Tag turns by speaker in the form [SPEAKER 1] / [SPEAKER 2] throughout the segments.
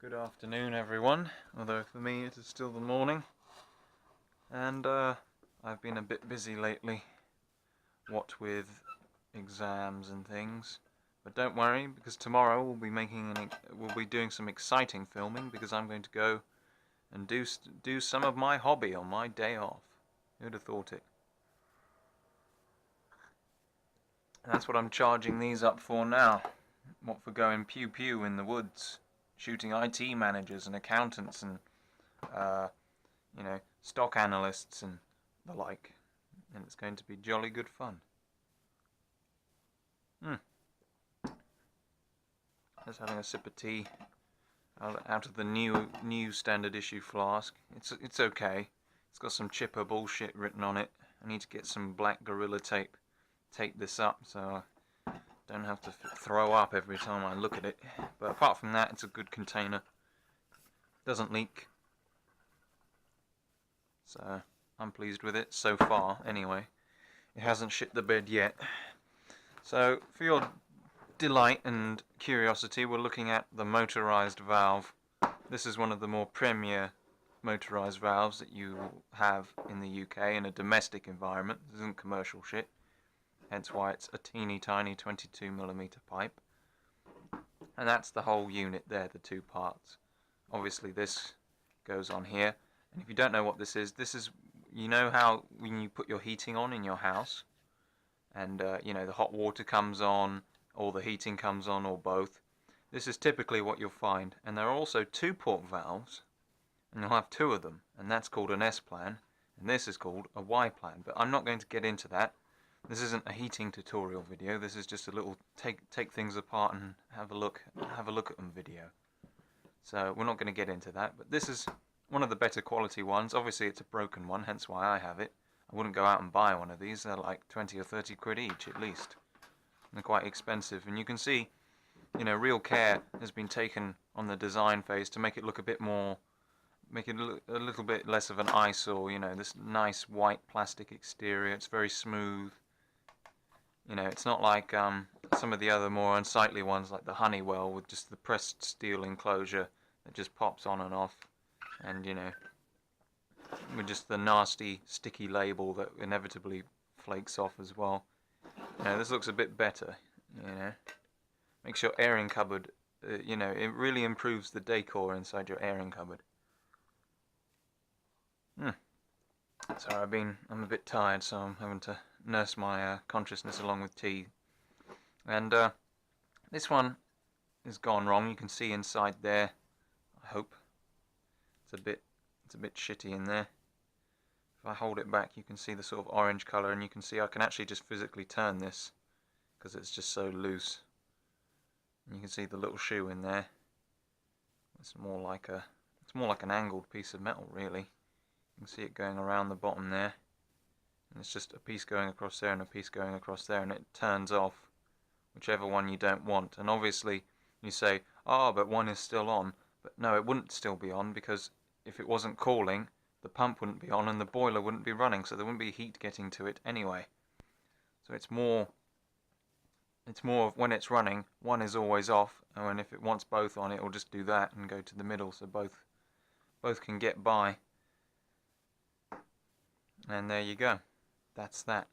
[SPEAKER 1] Good afternoon everyone, although for me it is still the morning, and I've been a bit busy lately, what with exams and things, but don't worry, because tomorrow we'll be doing some exciting filming, because I'm going to go and do some of my hobby on my day off. Who'd have thought it? And that's what I'm charging these up for now. What for going pew pew in the woods, shooting IT managers and accountants and stock analysts and the like, and it's going to be jolly good fun. Just having a sip of tea out of the new standard issue flask. It's okay. It's got some chipper bullshit written on it. I need to get some black Gorilla tape this up so I don't have to throw up every time I look at it. But apart from that, it's a good container. Doesn't leak. So I'm pleased with it so far anyway. It hasn't shit the bed yet. So for your delight and curiosity, we're looking at the motorized valve. This is one of the more premier motorized valves that you have in the UK in a domestic environment. This isn't commercial shit, hence why it's a teeny tiny 22mm pipe. And that's the whole unit there, the two parts. Obviously this goes on here, and if you don't know what this is, you know how when you put your heating on in your house, and the hot water comes on, or the heating comes on, or both. This is typically what you'll find, and there are also 2-port valves, and you'll have 2 of them, and that's called an S-plan, and this is called a Y-plan, but I'm not going to get into that. This isn't a heating tutorial video, this is just a little take things apart and have a look at them video. So we're not going to get into that, but this is one of the better quality ones. Obviously it's a broken one, hence why I have it. I wouldn't go out and buy one of these, they're like 20 or 30 quid each at least. They're quite expensive, and you can see, real care has been taken on the design phase to make it look a bit more, make it look a little bit less of an eyesore. This nice white plastic exterior. It's very smooth. It's not like some of the other more unsightly ones, like the Honeywell with just the pressed steel enclosure that just pops on and off, and with just the nasty sticky label that inevitably flakes off as well. This looks a bit better, Makes your airing cupboard, it really improves the decor inside your airing cupboard. Sorry, I'm a bit tired, so I'm having to nurse my consciousness along with tea. And this one has gone wrong. You can see inside there, I hope. It's a bit shitty in there. If I hold it back, you can see the sort of orange colour, and you can see I can actually just physically turn this because it's just so loose. And you can see the little shoe in there. It's more like an angled piece of metal, really. You can see it going around the bottom there, and it's just a piece going across there and a piece going across there, and it turns off whichever one you don't want. And obviously you say, oh, but one is still on. But no, it wouldn't still be on, because if it wasn't cooling, the pump wouldn't be on and the boiler wouldn't be running, so there wouldn't be heat getting to it anyway. So it's more of when it's running, one is always off, and if it wants both on, it will just do that and go to the middle, so both can get by. And there you go. That's that.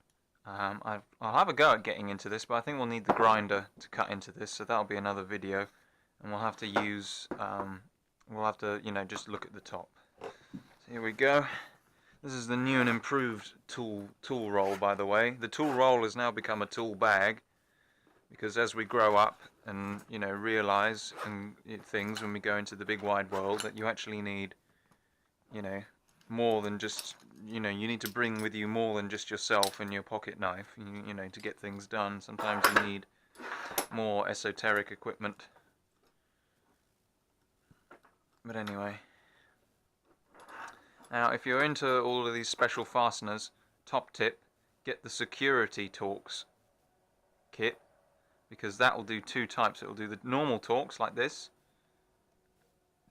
[SPEAKER 1] I'll have a go at getting into this, but I think we'll need the grinder to cut into this, so that'll be another video, and we'll have to use just look at the top. So here we go. This is the new and improved tool roll, by the way. The tool roll has now become a tool bag, because as we grow up and realize things when we go into the big wide world, that you actually need more than just you need to bring with you more than just yourself and your pocket knife to get things done. Sometimes you need more esoteric equipment. But anyway, now if you're into all of these special fasteners, top tip, get the security Torx kit, because that will do 2 types. It will do the normal Torx like this,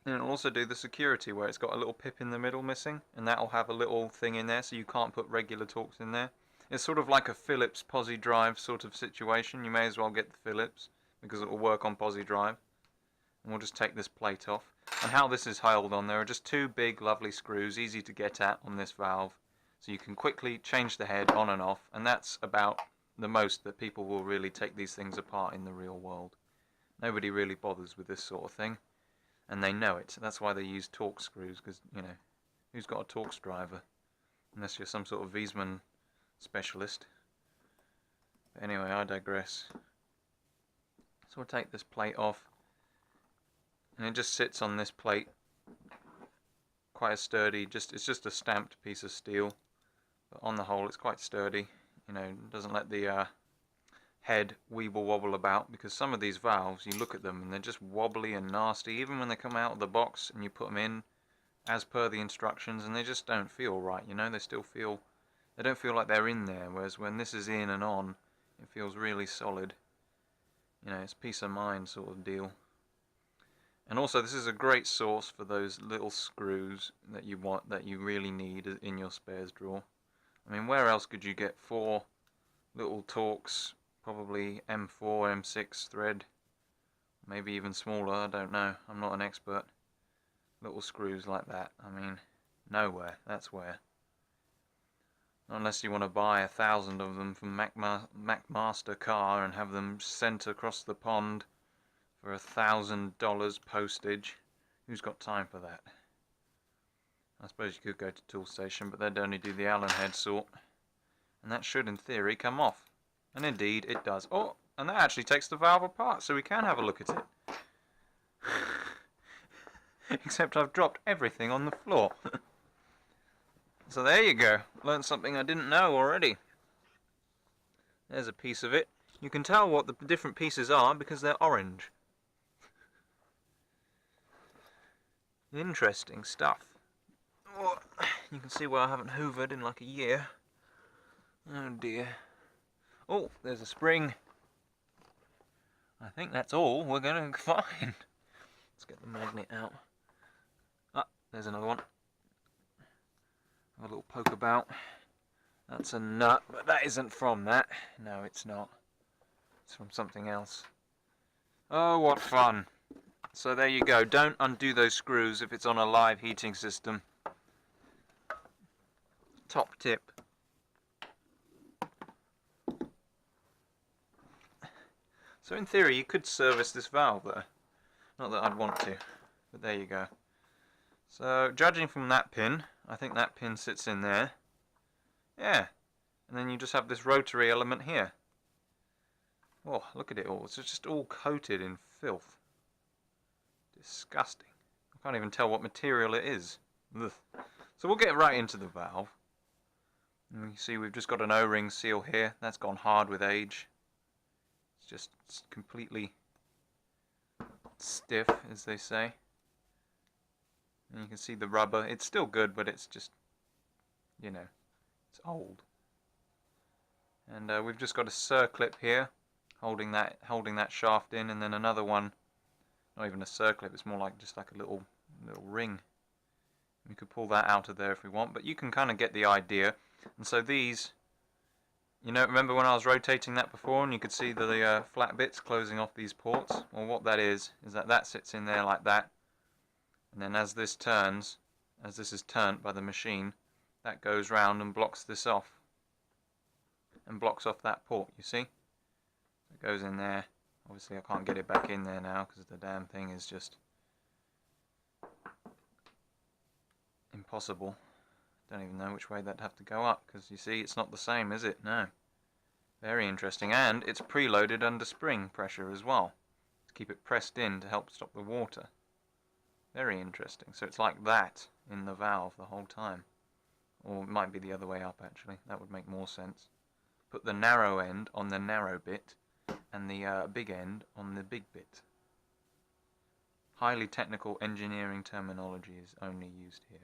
[SPEAKER 1] and it'll also do the security where it's got a little pip in the middle missing, and that'll have a little thing in there so you can't put regular Torx in there. It's sort of like a Phillips posi drive sort of situation. You may as well get the Phillips because it will work on posi drive. And we'll just take this plate off. And how this is held on, there are just two big lovely screws, easy to get at on this valve. So you can quickly change the head on and off, and that's about the most that people will really take these things apart in the real world. Nobody really bothers with this sort of thing, and they know it. That's why they use Torx screws, because, you know, who's got a Torx driver? Unless you're some sort of Wiesmann specialist. But anyway, I digress. So we'll take this plate off, and it just sits on this plate. Quite a sturdy, it's just a stamped piece of steel. But on the whole, it's quite sturdy. You know, it doesn't let the head weeble wobble about, because some of these valves, you look at them and they're just wobbly and nasty, even when they come out of the box and you put them in as per the instructions, and they just don't feel right, you know. They don't feel like they're in there, whereas when this is in and on, it feels really solid. You know, it's peace of mind sort of deal. And also, this is a great source for those little screws that you want, that you really need in your spares drawer. I mean, where else could you get 4 little Torx, probably M4, M6 thread, maybe even smaller, I don't know, I'm not an expert. Little screws like that, I mean, nowhere, that's where. Unless you want to buy 1,000 of them from McMaster Car and have them sent across the pond for $1,000 postage. Who's got time for that? I suppose you could go to Toolstation, but they'd only do the Allen head sort. And that should, in theory, come off. And indeed, it does. Oh, and that actually takes the valve apart, so we can have a look at it. Except I've dropped everything on the floor. So there you go. Learned something I didn't know already. There's a piece of it. You can tell what the different pieces are because they're orange. Interesting stuff. Oh, you can see where I haven't hoovered in like a year. Oh dear. Oh, there's a spring. I think that's all we're going to find. Let's get the magnet out. Ah, there's another one. Have a little poke about. That's a nut, but that isn't from that. No, it's not. It's from something else. Oh, what fun. So there you go. Don't undo those screws if it's on a live heating system. Top tip. So in theory you could service this valve though. Not that I'd want to, but there you go. So judging from that pin, I think that pin sits in there. Yeah. And then you just have this rotary element here. Oh, look at it all. It's just all coated in filth. Disgusting. I can't even tell what material it is. Ugh. So we'll get right into the valve. And you see we've just got an O-ring seal here. That's gone hard with age. It's completely stiff, as they say. And you can see the rubber. It's still good, but it's just, you know, it's old. And we've just got a circlip here, holding that shaft in, and then another one. Not even a circlip. It's more like just like a little ring. We could pull that out of there if we want, but you can kind of get the idea. And so these, you know, remember when I was rotating that before, and you could see the flat bits closing off these ports? Well, what that is that sits in there like that. And then as this turns, as this is turned by the machine, that goes round and blocks this off. And blocks off that port, you see? It goes in there. Obviously I can't get it back in there now because the damn thing is just impossible. Don't even know which way that'd have to go up, because you see it's not the same, is it? No. Very interesting. And it's preloaded under spring pressure as well, to keep it pressed in to help stop the water. Very interesting. So it's like that in the valve the whole time. Or it might be the other way up actually. That would make more sense. Put the narrow end on the narrow bit and the big end on the big bit. Highly technical engineering terminology is only used here.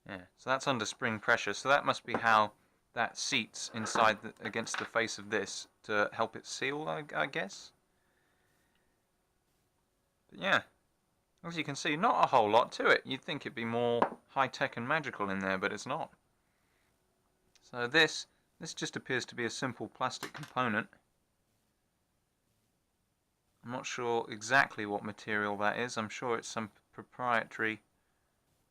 [SPEAKER 1] Yeah, so that's under spring pressure, so that must be how that seats inside against the face of this to help it seal, I guess. But yeah, as you can see, not a whole lot to it. You'd think it'd be more high-tech and magical in there, but it's not. So this just appears to be a simple plastic component. I'm not sure exactly what material that is. I'm sure it's some proprietary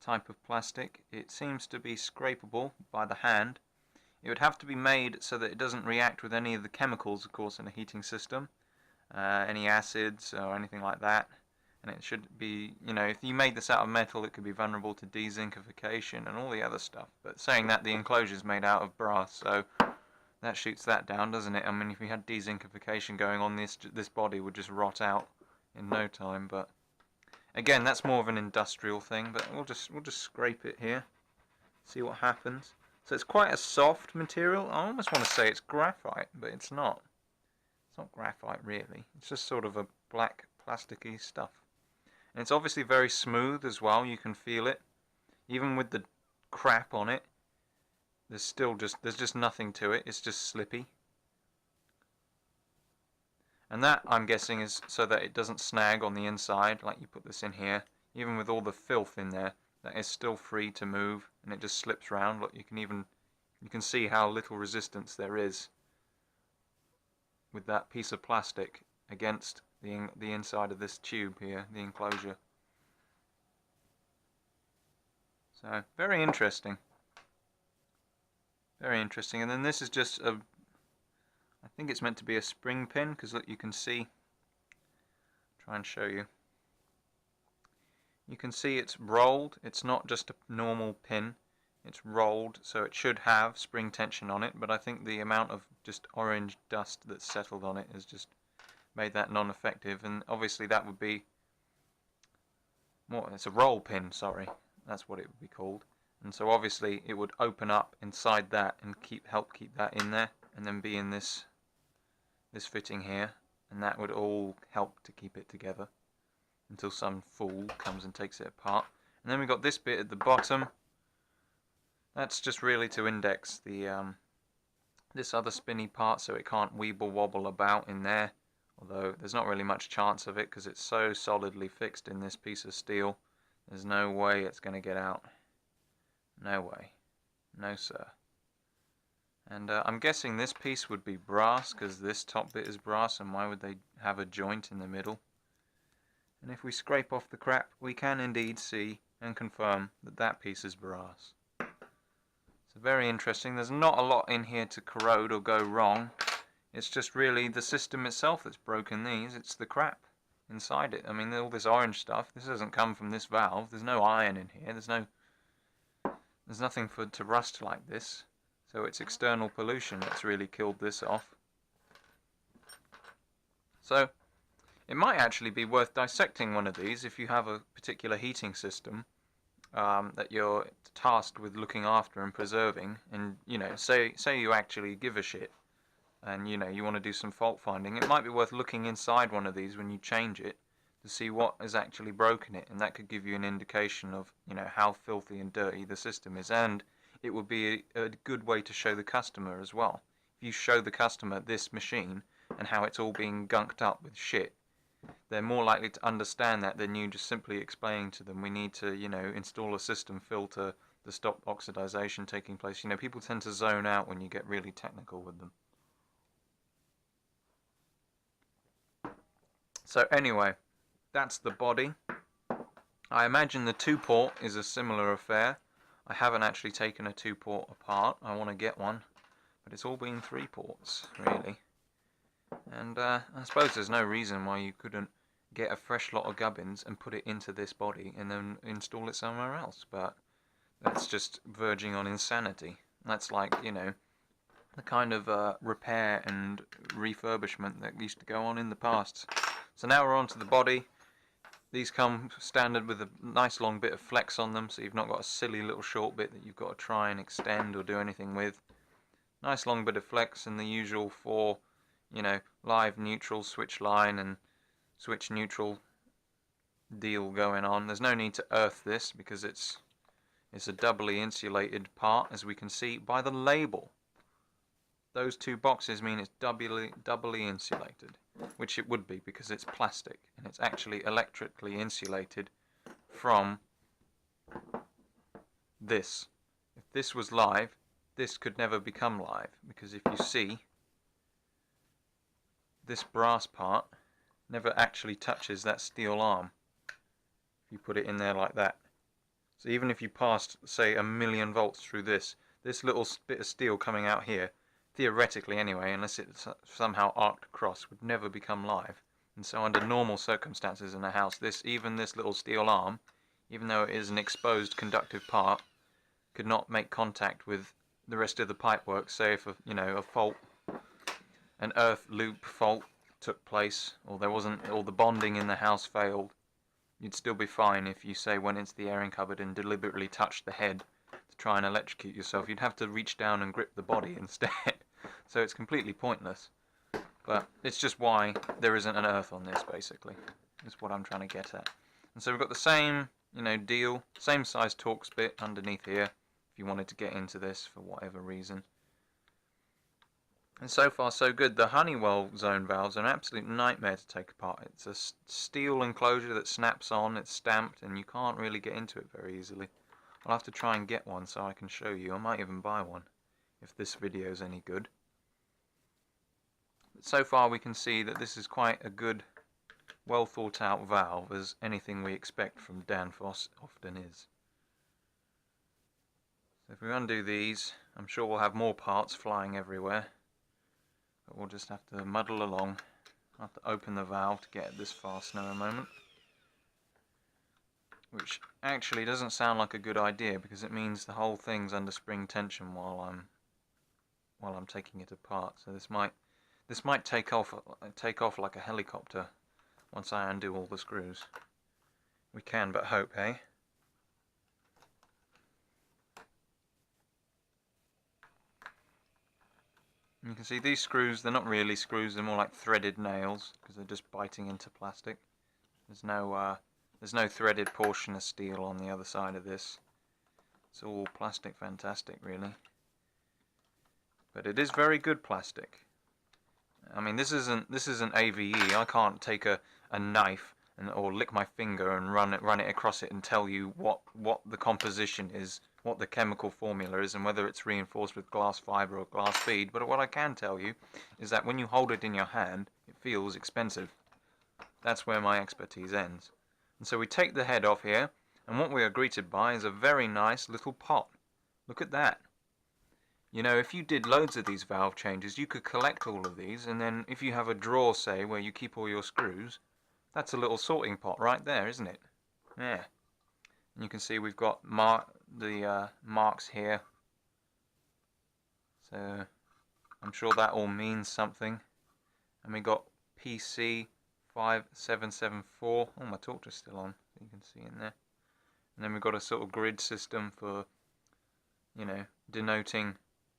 [SPEAKER 1] type of plastic. It seems to be scrapable by the hand. It would have to be made so that it doesn't react with any of the chemicals, of course, in a heating system, any acids or anything like that. And it should be, you know, if you made this out of metal, it could be vulnerable to dezincification and all the other stuff. But saying that, the enclosure is made out of brass, so that shoots that down, doesn't it? I mean, if we had dezincification going on, this body would just rot out in no time. But again, that's more of an industrial thing. But we'll just scrape it here, see what happens. So it's quite a soft material. I almost want to say it's graphite, but it's not. It's not graphite really. It's just sort of a black plasticky stuff. And it's obviously very smooth as well. You can feel it, even with the crap on it. There's just nothing to it. It's just slippy. And that, I'm guessing, is so that it doesn't snag on the inside. Like you put this in here, even with all the filth in there, that is still free to move, and it just slips round. Look, you can see how little resistance there is with that piece of plastic against the inside of this tube here, the enclosure. So very interesting. Very interesting. And then this is just a, I think it's meant to be a spring pin, because look, you can see, try and show you. You can see it's rolled. It's not just a normal pin. It's rolled, so it should have spring tension on it, but I think the amount of just orange dust that's settled on it has just made that non-effective. And obviously that would be more, it's a roll pin, sorry, that's what it would be called. And so obviously it would open up inside that and help keep that in there, and then be in this fitting here, and that would all help to keep it together until some fool comes and takes it apart. And then we've got this bit at the bottom. That's just really to index the this other spinny part, so it can't weeble wobble about in there. Although there's not really much chance of it, because it's so solidly fixed in this piece of steel. There's no way it's going to get out. No way. No sir. And I'm guessing this piece would be brass, because this top bit is brass, and why would they have a joint in the middle? And if we scrape off the crap, we can indeed see and confirm that that piece is brass. So very interesting. There's not a lot in here to corrode or go wrong. It's just really the system itself that's broken these. It's the crap inside it. I mean, all this orange stuff, this doesn't come from this valve. There's no iron in here. There's nothing to rust like this. So it's external pollution that's really killed this off. So it might actually be worth dissecting one of these if you have a particular heating system that you're tasked with looking after and preserving, and you know, say you actually give a shit and you know you want to do some fault finding. It might be worth looking inside one of these when you change it to see what has actually broken it, and that could give you an indication of, you know, how filthy and dirty the system is. And it would be a good way to show the customer as well. If you show the customer this machine and how it's all being gunked up with shit, they're more likely to understand that than you just simply explaining to them, we need to, you know, install a system filter to stop oxidization taking place. You know, people tend to zone out when you get really technical with them. So anyway, that's the body. I imagine the 2-port is a similar affair. I haven't actually taken a 2-port apart. I want to get one, but it's all been 3 ports really. And I suppose there's no reason why you couldn't get a fresh lot of gubbins and put it into this body and then install it somewhere else, but that's just verging on insanity. That's like, you know, the kind of repair and refurbishment that used to go on in the past. So now we're on to the body. These come standard with a nice long bit of flex on them, so you've not got a silly little short bit that you've got to try and extend or do anything with. Nice long bit of flex, and the usual 4, you know, live, neutral, switch line and switch neutral deal going on. There's no need to earth this because it's a doubly insulated part, as we can see by the label. Those 2 boxes mean it's doubly insulated, which it would be because it's plastic, and it's actually electrically insulated from this. If this was live, this could never become live, because if you see this brass part, never actually touches that steel arm if you put it in there like that. So even if you passed, say, 1,000,000 volts through this little bit of steel coming out here, theoretically anyway, unless it somehow arced across, would never become live. And so under normal circumstances in a house, even this little steel arm, even though it is an exposed conductive part, could not make contact with the rest of the pipework. Say if a fault, an earth loop fault took place, or there wasn't, or the bonding in the house failed, you'd still be fine if you, say, went into the airing cupboard and deliberately touched the head to try and electrocute yourself. You'd have to reach down and grip the body instead. So it's completely pointless. But it's just why there isn't an earth on this, basically. That's what I'm trying to get at. And so we've got the same, deal, same size Torx bit underneath here, if you wanted to get into this for whatever reason. And so far so good. The Honeywell zone valves are an absolute nightmare to take apart. It's a steel enclosure that snaps on, it's stamped, and you can't really get into it very easily. I'll have to try and get one so I can show you. I might even buy one if this video is any good. But so far we can see that this is quite a good, well thought out valve, as anything we expect from Danfoss often is. So if we undo these, I'm sure we'll have more parts flying everywhere. But we'll just have to muddle along. I'll have to open the valve to get at this fastener in a moment. Which actually doesn't sound like a good idea, because it means the whole thing's under spring tension while I'm taking it apart. So this might take off like a helicopter once I undo all the screws. We can but hope, eh? You can see these screws, they're not really screws, they're more like threaded nails, because they're just biting into plastic. There's no threaded portion of steel on the other side of this. It's all plastic fantastic, really. But it is very good plastic. I mean, this isn't AVE. I can't take a knife or lick my finger and run it across it and tell you what the composition is, what the chemical formula is, and whether it's reinforced with glass fiber or glass bead. But what I can tell you is that when you hold it in your hand, it feels expensive. That's where my expertise ends. And so we take the head off here, and what we are greeted by is a very nice little pot. Look at that. If you did loads of these valve changes, you could collect all of these, and then if you have a drawer, say, where you keep all your screws, that's a little sorting pot right there, isn't it? Yeah. And you can see we've got the marks here. So I'm sure that all means something. And we got PC 5774. Oh, my torch is still on, so you can see in there. And then we've got a sort of grid system for, denoting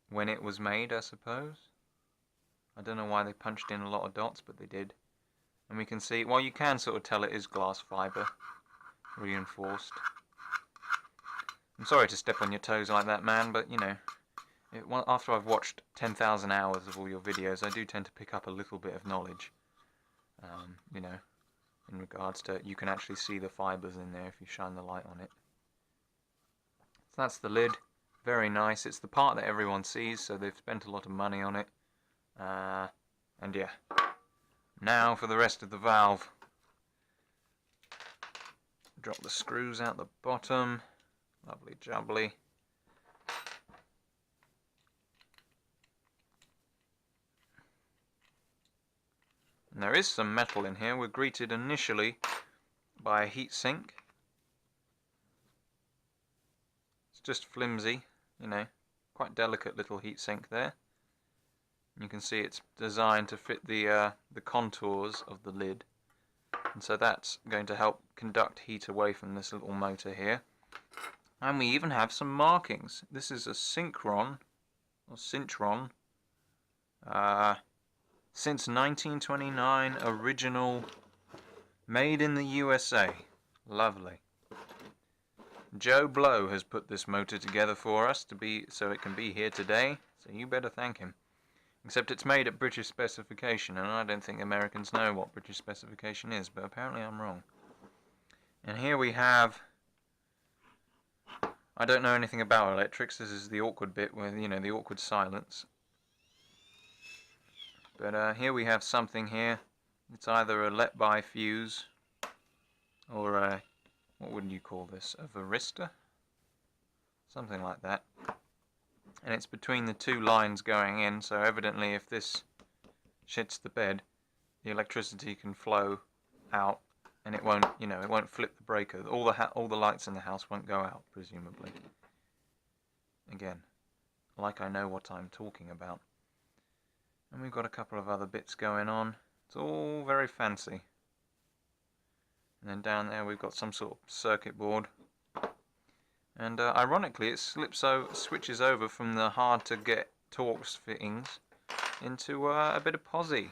[SPEAKER 1] when it was made, I suppose. I don't know why they punched in a lot of dots, but they did. And we can see, well, you can sort of tell it is glass fiber, reinforced. I'm sorry to step on your toes like that, man, but after I've watched 10,000 hours of all your videos, I do tend to pick up a little bit of knowledge. In regards to, you can actually see the fibers in there if you shine the light on it. So that's the lid. Very nice. It's the part that everyone sees, so they've spent a lot of money on it. And yeah. Now for the rest of the valve. Drop the screws out the bottom. Lovely jubbly. And there is some metal in here. We're greeted initially by a heat sink. It's just flimsy, quite delicate little heat sink there. You can see it's designed to fit the contours of the lid, and so that's going to help conduct heat away from this little motor here. And we even have some markings. This is a Synchron, or Syntron, since 1929, original, made in the USA. Lovely. Joe Blow has put this motor together for us so it can be here today, so you better thank him. Except it's made at British specification, and I don't think Americans know what British specification is, but apparently I'm wrong. And here we have, I don't know anything about electrics, this is the awkward bit with, the awkward silence. But here we have something here It's either a let-by fuse or a, what would you call this, a varistor? Something like that. And it's between the two lines going in, so evidently if this shits the bed, the electricity can flow out, and it won't, you know, it won't flip the breaker. All the lights in the house won't go out, presumably. Again, like I know what I'm talking about. And we've got a couple of other bits going on. It's all very fancy. And then down there we've got some sort of circuit board. And ironically, it switches over from the hard-to-get Torx fittings into a bit of posi.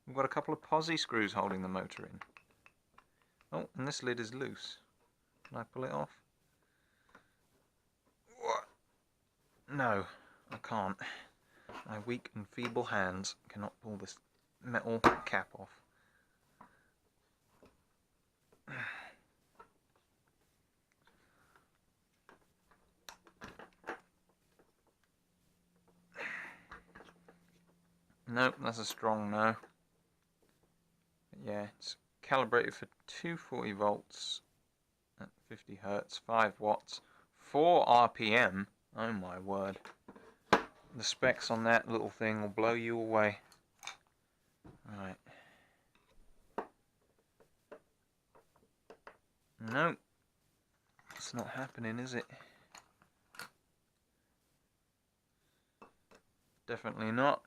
[SPEAKER 1] We've got a couple of posi screws holding the motor in. Oh, and this lid is loose. Can I pull it off? What? No, I can't. My weak and feeble hands cannot pull this metal cap off. Nope, that's a strong no. But yeah, it's calibrated for 240 volts at 50 Hertz, 5 watts, 4 RPM. Oh my word. The specs on that little thing will blow you away. Right. Nope. It's not happening, is it? Definitely not.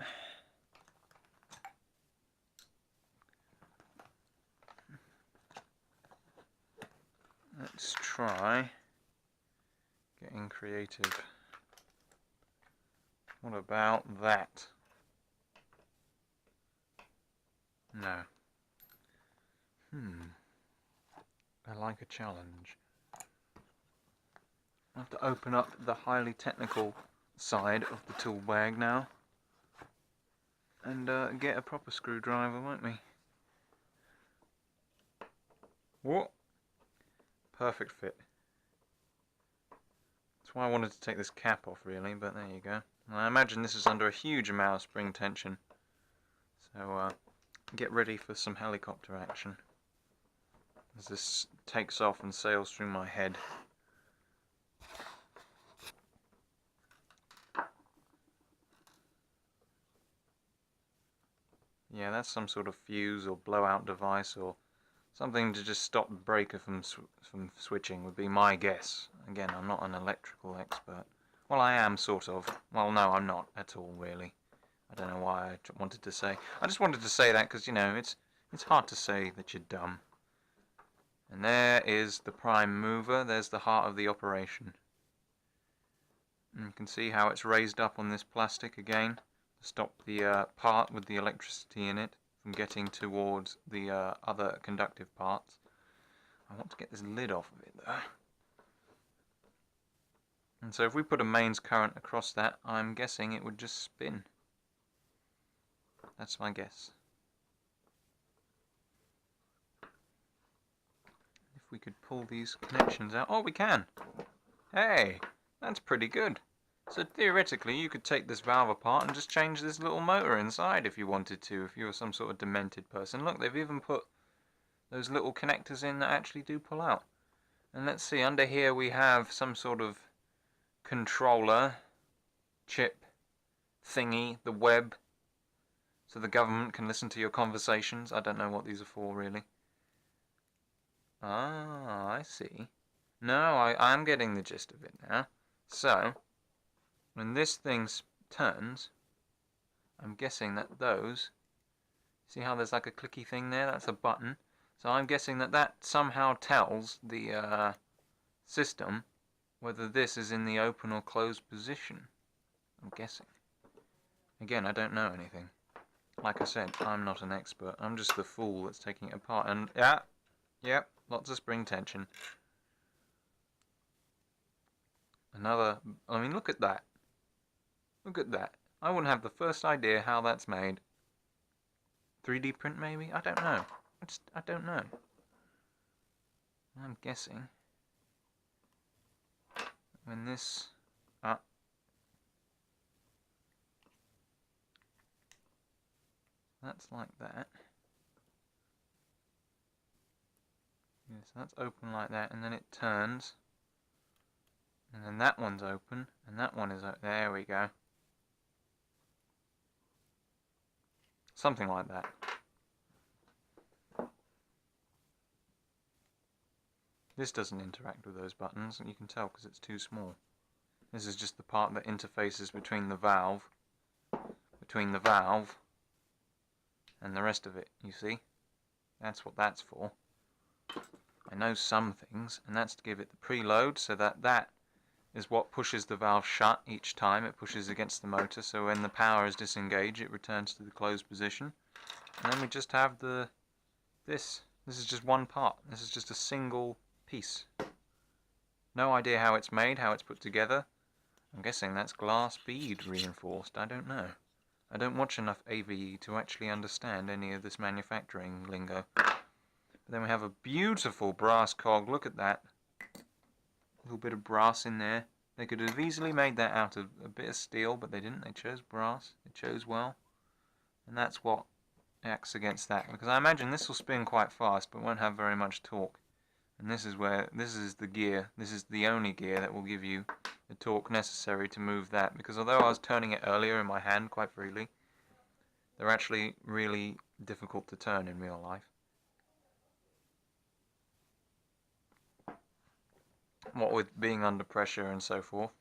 [SPEAKER 1] Let's try getting creative. What about that? No. I like a challenge. I have to open up the highly technical side of the tool bag now and get a proper screwdriver, won't we? What? Perfect fit. That's why I wanted to take this cap off, really, but there you go. I imagine this is under a huge amount of spring tension, so get ready for some helicopter action as this takes off and sails through my head. Yeah, that's some sort of fuse or blowout device or something to just stop the breaker from switching would be my guess. Again, I'm not an electrical expert. Well, I am, sort of. Well, no, I'm not at all, really. I don't know why I wanted to say. I just wanted to say that because, you know, it's hard to say that you're dumb. And there is the prime mover. There's the heart of the operation. And you can see how it's raised up on this plastic again to stop the part with the electricity in it from getting towards the other conductive parts. I want to get this lid off of it though. And so if we put a mains current across that, I'm guessing it would just spin. That's my guess. If we could pull these connections out. Oh, we can! Hey! That's pretty good. So theoretically you could take this valve apart and just change this little motor inside if you wanted to, if you were some sort of demented person. Look, they've even put those little connectors in that actually do pull out. And let's see, under here we have some sort of controller, chip, thingy, the web, so the government can listen to your conversations. I don't know what these are for, really. Ah, I see. No, I'm getting the gist of it now. So, when this thing turns, I'm guessing that those, see how there's like a clicky thing there? That's a button. So I'm guessing that that somehow tells the system whether this is in the open or closed position. I'm guessing. Again, I don't know anything. Like I said, I'm not an expert. I'm just the fool that's taking it apart. And yeah, lots of spring tension. Another, I mean, look at that. Look at that. I wouldn't have the first idea how that's made. 3D print maybe? I don't know. I don't know. I'm guessing when this that's like that. Yes, that's open like that, and then it turns. And then that one's open, and that one is open. There we go. Something like that. This doesn't interact with those buttons, and you can tell because it's too small. This is just the part that interfaces between the valve and the rest of it, you see? That's what that's for. I know some things, and that's to give it the preload, so that is what pushes the valve shut each time it pushes against the motor, so when the power is disengaged it returns to the closed position. And then we just have this is just one part. This is just a single piece. No idea how it's made, how it's put together. I'm guessing that's glass bead reinforced, I don't know. I don't watch enough AVE to actually understand any of this manufacturing lingo. But then we have a beautiful brass cog, look at that. A little bit of brass in there. They could have easily made that out of a bit of steel, but they didn't. They chose brass. They chose well. And that's what acts against that. Because I imagine this will spin quite fast, but won't have very much torque. And this is the gear. This is the only gear that will give you the torque necessary to move that. Because although I was turning it earlier in my hand quite freely, they're actually really difficult to turn in real life. What with being under pressure and so forth.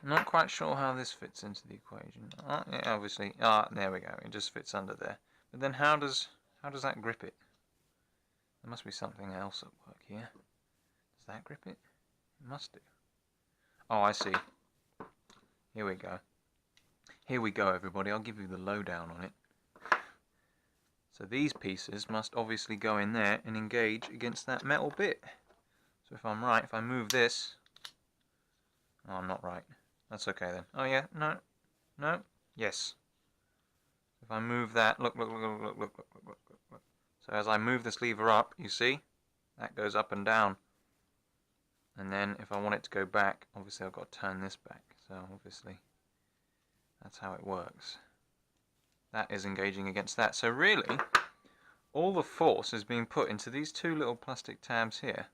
[SPEAKER 1] I'm not quite sure how this fits into the equation. Yeah, obviously. There we go. It just fits under there. But then how does that grip it? There must be something else at work here. Does that grip it? It must do. Oh, I see. Here we go. Here we go, everybody. I'll give you the lowdown on it. So these pieces must obviously go in there and engage against that metal bit. So if I'm right, if I move this... Oh, I'm not right. That's okay then. Oh yeah, no. Yes. If I move that, look. So as I move this lever up, you see? That goes up and down. And then if I want it to go back, obviously I've got to turn this back. So obviously, that's how it works. That is engaging against that. So really, all the force is being put into these two little plastic tabs here.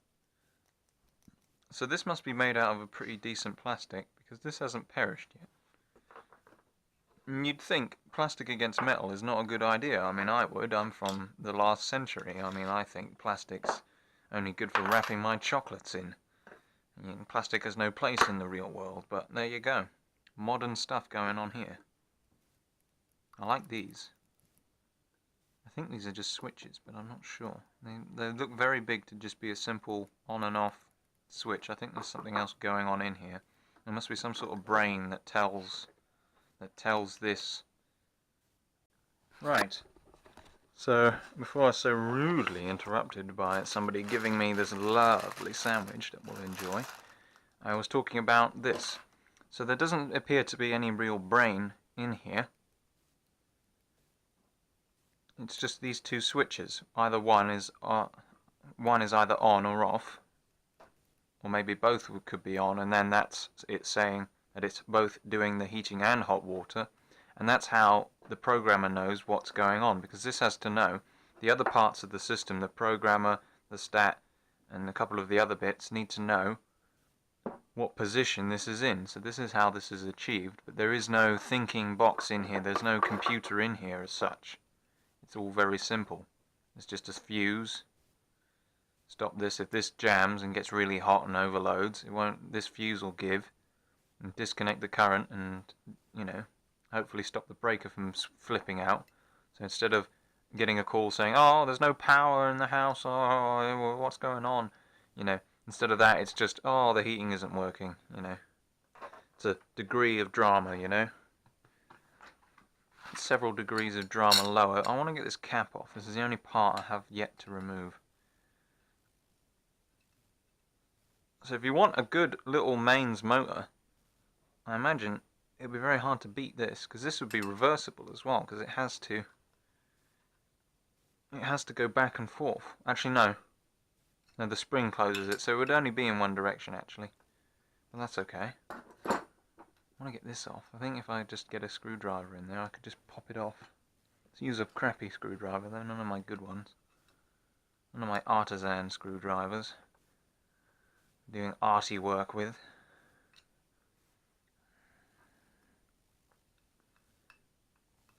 [SPEAKER 1] So this must be made out of a pretty decent plastic, because this hasn't perished yet. And you'd think plastic against metal is not a good idea. I mean, I would. I'm from the last century. I mean, I think plastic's only good for wrapping my chocolates in. I mean, plastic has no place in the real world, but there you go. Modern stuff going on here. I like these. I think these are just switches, but I'm not sure. They look very big to just be a simple on and off switch. I think there's something else going on in here. There must be some sort of brain that tells this. Right. So before I was so rudely interrupted by somebody giving me this lovely sandwich that we'll enjoy, I was talking about this. So there doesn't appear to be any real brain in here. It's just these two switches. Either one is either on or off, or maybe both could be on, and then that's it saying that it's both doing the heating and hot water, and that's how the programmer knows what's going on, because this has to know the other parts of the system. The programmer, the stat, and a couple of the other bits need to know what position this is in. So this is how this is achieved, but there is no thinking box in here. There's no computer in here as such. It's all very simple. It's just a fuse. Stop this if this jams and gets really hot and overloads. It won't. This fuse will give and disconnect the current, and hopefully stop the breaker from flipping out. So instead of getting a call saying, "Oh, there's no power in the house. Oh, what's going on?" Instead of that, it's just, "Oh, the heating isn't working." It's a degree of drama. Several degrees of drama lower. I want to get this cap off. This is the only part I have yet to remove. So if you want a good little mains motor, I imagine it would be very hard to beat this, because this would be reversible as well, because it has to go back and forth. Actually, no, the spring closes it, so it would only be in one direction actually, but that's okay. I want to get this off. I think if I just get a screwdriver in there, I could just pop it off. Let's use a crappy screwdriver though, none of my good ones. One of my artisan screwdrivers. Doing arty work with.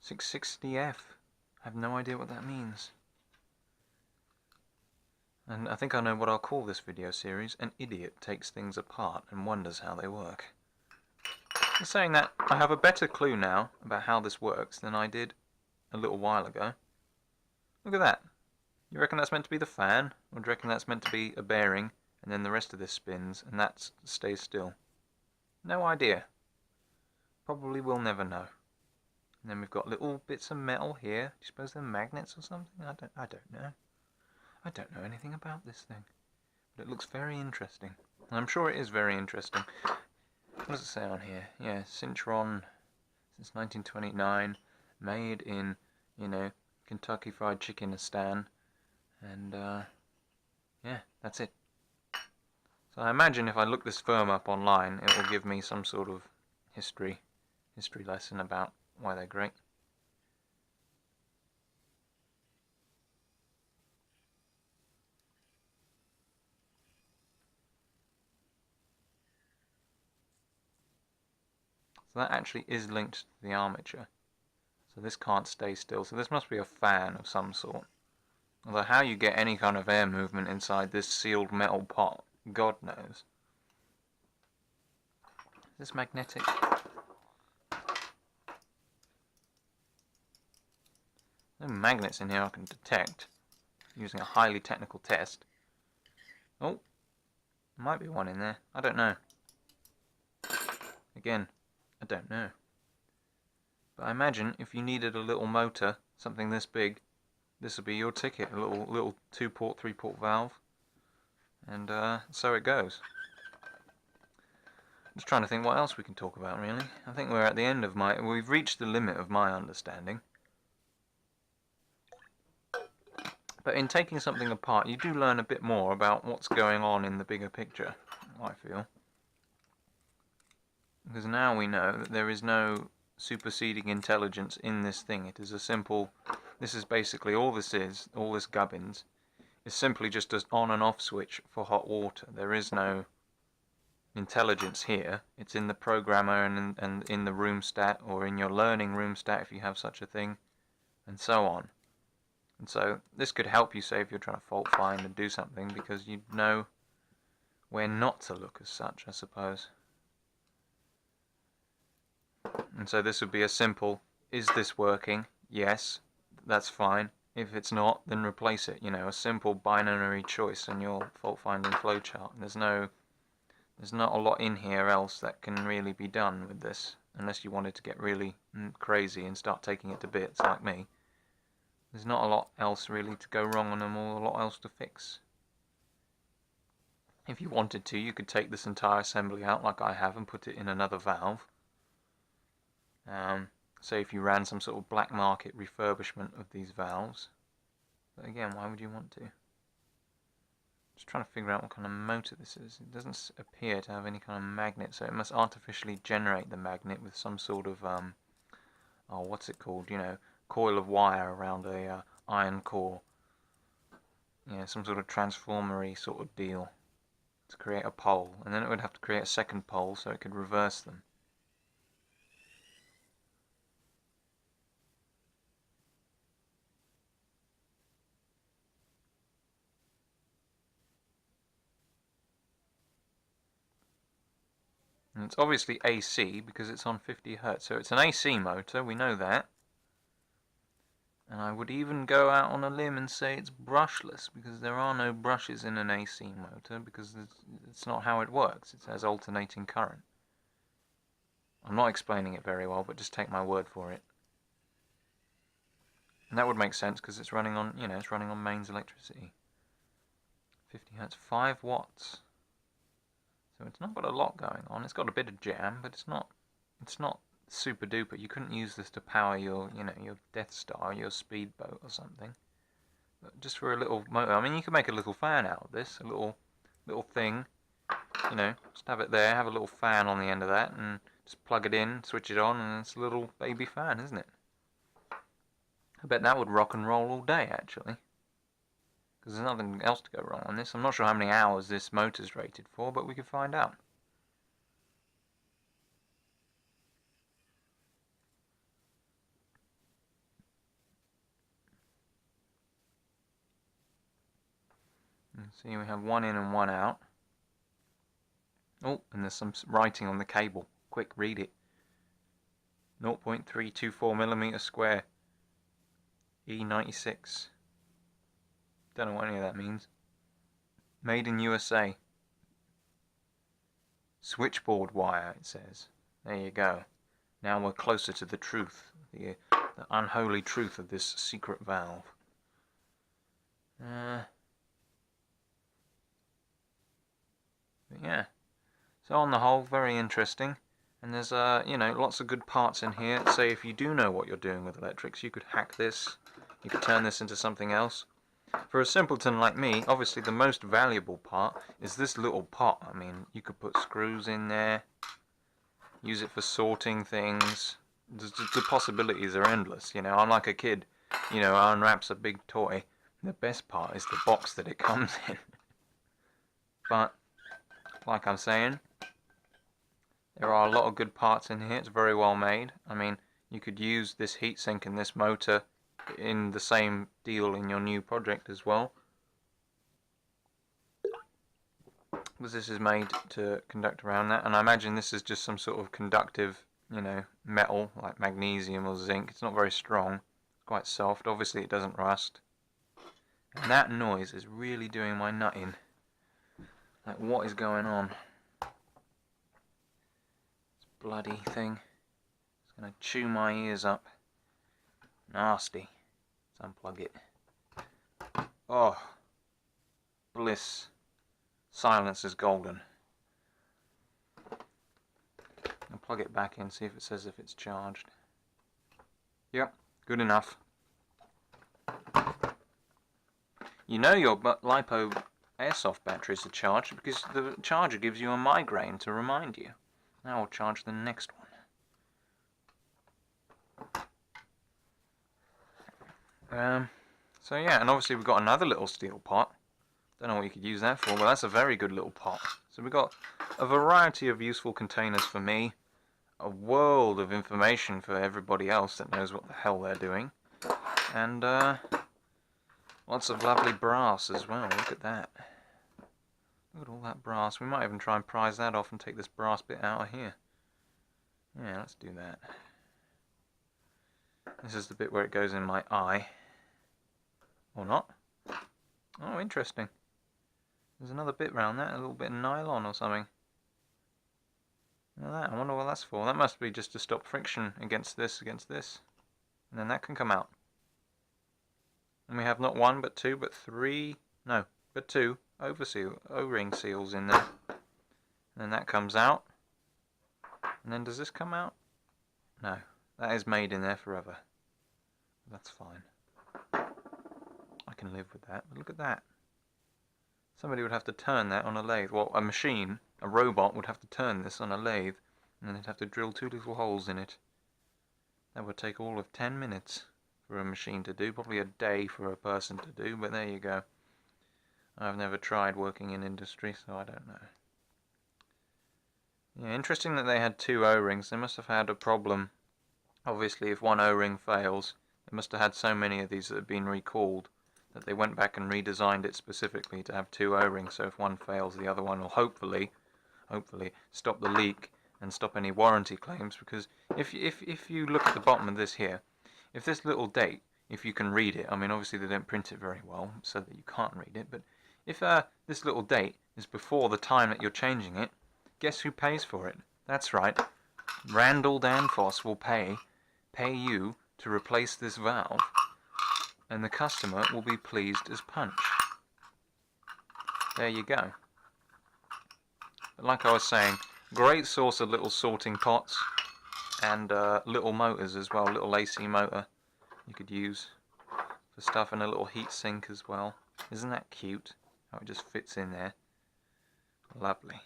[SPEAKER 1] .660F. I have no idea what that means. And I think I know what I'll call this video series. An idiot takes things apart and wonders how they work. In saying that, I have a better clue now about how this works than I did a little while ago. Look at that. You reckon that's meant to be the fan? Or do you reckon that's meant to be a bearing, and then the rest of this spins, and that stays still? No idea. Probably we'll never know. And then we've got little bits of metal here. Do you suppose they're magnets or something? I don't know. I don't know anything about this thing. But it looks very interesting. And I'm sure it is very interesting. What does it say on here? Yeah, Cintron since 1929. Made in, you know, Kentucky Fried Chickenistan. And, yeah, that's it. So I imagine if I look this firm up online, it will give me some sort of history lesson about why they're great. So that actually is linked to the armature. So this can't stay still. So this must be a fan of some sort. Although how you get any kind of air movement inside this sealed metal pot, God knows. Is this magnetic? No magnets in here I can detect using a highly technical test. Oh, might be one in there. I don't know. Again, I don't know. But I imagine if you needed a little motor, something this big, this would be your ticket. A little 2-port, 3-port valve. And so it goes. Just trying to think what else we can talk about, really. I think we're at the end of we've reached the limit of my understanding. But in taking something apart, you do learn a bit more about what's going on in the bigger picture, I feel. Because now we know that there is no superseding intelligence in this thing. It is a simple... This is basically all this is, all this gubbins, is simply just an on and off switch for hot water. There is no intelligence here. It's in the programmer and in the room stat, or in your learning room stat if you have such a thing, and so on. And so this could help you, say, if you're trying to fault find and do something, because you know where not to look as such, I suppose. And so this would be a simple, is this working? Yes, that's fine. If it's not, then replace it. You know, a simple binary choice in your fault finding flowchart. There's not a lot in here else that can really be done with this, unless you wanted to get really crazy and start taking it to bits like me. There's not a lot else really to go wrong on them, or a lot else to fix. If you wanted to, you could take this entire assembly out like I have and put it in another valve. Say if you ran some sort of black market refurbishment of these valves. But again, why would you want to? Just trying to figure out what kind of motor this is. It doesn't appear to have any kind of magnet, so it must artificially generate the magnet with some sort of, oh, what's it called, you know, coil of wire around a iron core. Yeah, some sort of transformer-y sort of deal to create a pole, and then it would have to create a second pole so it could reverse them. And it's obviously AC because it's on 50 Hz, so it's an AC motor, we know that. And I would even go out on a limb and say it's brushless, because there are no brushes in an AC motor, because it's not how it works. It has alternating current. I'm not explaining it very well, but just take my word for it. And that would make sense because it's running on, you know, it's running on mains electricity. 50 Hz, 5 watts. So it's not got a lot going on. It's got a bit of jam, but it's not super duper. You couldn't use this to power your, you know, your Death Star, your speedboat or something. But just for a little motor. I mean, you could make a little fan out of this, a little thing. You know, just have it there, have a little fan on the end of that, and just plug it in, switch it on, and it's a little baby fan, isn't it? I bet that would rock and roll all day, actually. because there's nothing else to go wrong on this. I'm not sure how many hours this motor's rated for, but we can find out. See, we have one in and one out. Oh, and there's some writing on the cable. Quick, read it. 0.324mm square. E96. Don't know what any of that means. Made in USA. Switchboard wire, it says. There you go. Now we're closer to the truth. The unholy truth of this secret valve. But yeah, so on the whole, very interesting. And there's you know, lots of good parts in here. Say if you do know what you're doing with electrics, you could hack this. You could turn this into something else. For a simpleton like me, obviously the most valuable part is this little pot. I mean, you could put screws in there, use it for sorting things. The possibilities are endless. You know, I'm like a kid. You know, unwraps a big toy. The best part is the box that it comes in. But like I'm saying, there are a lot of good parts in here. It's very well made. I mean, you could use this heatsink and this motor in the same deal in your new project as well, because this is made to conduct around that. And I imagine this is just some sort of conductive, you know, metal like magnesium or zinc. It's not very strong. It's quite soft. Obviously it doesn't rust. And that noise is really doing my nut in. Like, what is going on? This bloody thing. It's going to chew my ears up. Nasty. Let's unplug it. Oh. Bliss. Silence is golden. I'll plug it back in, see if it says if it's charged. Yep, good enough. You know your LiPo airsoft batteries are charged because the charger gives you a migraine to remind you. Now I'll charge the next one. So yeah, and obviously we've got another little steel pot. Don't know what you could use that for, but that's a very good little pot. So we've got a variety of useful containers for me, a world of information for everybody else that knows what the hell they're doing, and lots of lovely brass as well. Look at that. Look at all that brass. We might even try and prise that off and take this brass bit out of here. Yeah, let's do that. This is the bit where it goes in my eye. Or not. Oh, interesting. There's another bit round that, a little bit of nylon or something. Look at that. I wonder what that's for. That must be just to stop friction against this. And then that can come out. And we have not one, but two, but three, no, but two O-ring seals in there. And then that comes out. And then does this come out? No, that is made in there forever. That's fine. I can live with that, but look at that. Somebody would have to turn that on a lathe. Well, a machine, a robot, would have to turn this on a lathe, and then they'd have to drill two little holes in it. That would take all of 10 minutes for a machine to do, probably a day for a person to do, but there you go. I've never tried working in industry, so I don't know. Yeah, interesting that they had two O-rings. They must have had a problem. Obviously, if one O-ring fails, they must have had so many of these that have been recalled that they went back and redesigned it specifically to have two O-rings, so if one fails, the other one will hopefully stop the leak and stop any warranty claims. Because if you look at the bottom of this here, if this little date, if you can read it, I mean obviously they don't print it very well so that you can't read it, but if this little date is before the time that you're changing it, guess who pays for it? That's right, Randall Danfoss will pay you to replace this valve, and the customer will be pleased as punch. There you go. But like I was saying, great source of little sorting pots and little motors as well, little AC motor you could use for stuff, and a little heat sink as well. Isn't that cute? How it just fits in there. Lovely.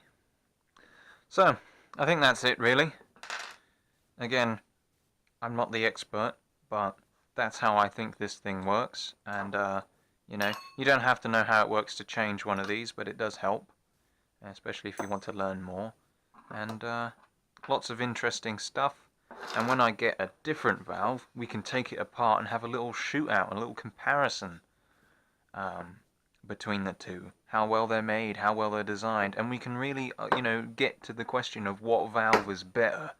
[SPEAKER 1] So, I think that's it really. Again, I'm not the expert, but that's how I think this thing works, and You know, you don't have to know how it works to change one of these, but it does help, especially if you want to learn more. And lots of interesting stuff. And when I get a different valve, we can take it apart and have a little shootout, a little comparison between the two. How well they're made, how well they're designed, and we can really, you know, get to the question of what valve is better.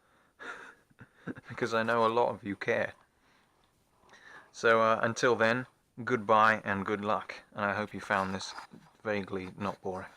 [SPEAKER 1] Because I know a lot of you care. So until then, goodbye and good luck. And I hope you found this vaguely not boring.